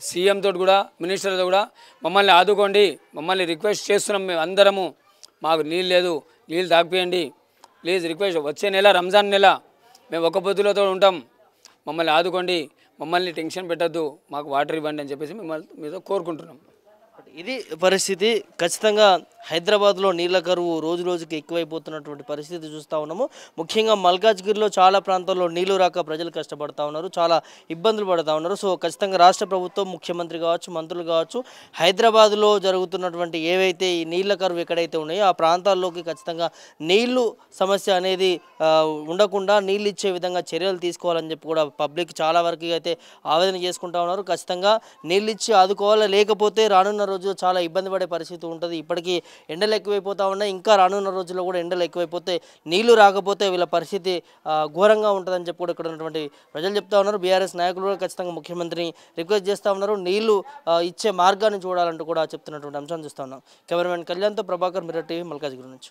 సీఎం తోటి కూడా, మినిస్టర్తో కూడా మమ్మల్ని ఆదుకోండి, మమ్మల్ని రిక్వెస్ట్ చేస్తున్నాం. మేము అందరము, మాకు నీళ్ళు లేదు, నీళ్ళు తాగిపోయండి ప్లీజ్, రిక్వెస్ట్. వచ్చే నెల రంజాన్ నెల మేము ఒక్క పొద్దులతో ఉంటాం, మమ్మల్ని ఆదుకోండి, మమ్మల్ని టెన్షన్ పెట్టద్దు, మాకు వాటర్ ఇవ్వండి అని చెప్పేసి మిమ్మల్ని మీద కోరుకుంటున్నాం. ఇది పరిస్థితి. ఖచ్చితంగా హైదరాబాద్లో నీళ్ళ కరువు రోజు రోజుకి ఎక్కువైపోతున్నటువంటి పరిస్థితి చూస్తూ ఉన్నాము. ముఖ్యంగా మల్కాజ్గిరిలో చాలా ప్రాంతాల్లో నీళ్లు రాక ప్రజలు కష్టపడుతూ ఉన్నారు, చాలా ఇబ్బందులు పడుతూ ఉన్నారు. సో ఖచ్చితంగా రాష్ట్ర ప్రభుత్వం, ముఖ్యమంత్రి కావచ్చు, మంత్రులు కావచ్చు, హైదరాబాద్లో జరుగుతున్నటువంటి ఏవైతే ఈ నీళ్ళ కరువు ఎక్కడైతే ఉన్నాయో ఆ ప్రాంతాల్లోకి ఖచ్చితంగా నీళ్లు సమస్య అనేది ఉండకుండా నీళ్ళు ఇచ్చే విధంగా చర్యలు తీసుకోవాలని చెప్పి కూడా పబ్లిక్ చాలా వరకు అయితే ఆవేదన చేసుకుంటా ఉన్నారు. ఖచ్చితంగా నీళ్ళు ఇచ్చి ఆదుకోవాలి, లేకపోతే రానున్న రోజుల్లో చాలా ఇబ్బంది పడే పరిస్థితి ఉంటుంది. ఇప్పటికీ ఎండలు ఎక్కువైపోతూ ఉన్నాయి, ఇంకా రానున్న రోజుల్లో కూడా ఎండలు ఎక్కువైపోతే, నీళ్లు రాకపోతే వీళ్ళ పరిస్థితి ఘోరంగా ఉంటుందని చెప్పి కూడా ఇక్కడ ఉన్నటువంటి ప్రజలు చెప్తా ఉన్నారు. బీఆర్ఎస్ నాయకులు కూడా ఖచ్చితంగా ముఖ్యమంత్రిని రిక్వెస్ట్ చేస్తూ ఉన్నారు, నీళ్లు ఇచ్చే మార్గాన్ని చూడాలంటూ కూడా చెప్తున్నటువంటి అంశాన్ని చూస్తూ ఉన్నాం. కెమెరామెన్ కళ్యాణ్తో ప్రభాకర్, మిర్రర్ టీవీ, మల్కాజ్గిరి నుంచి.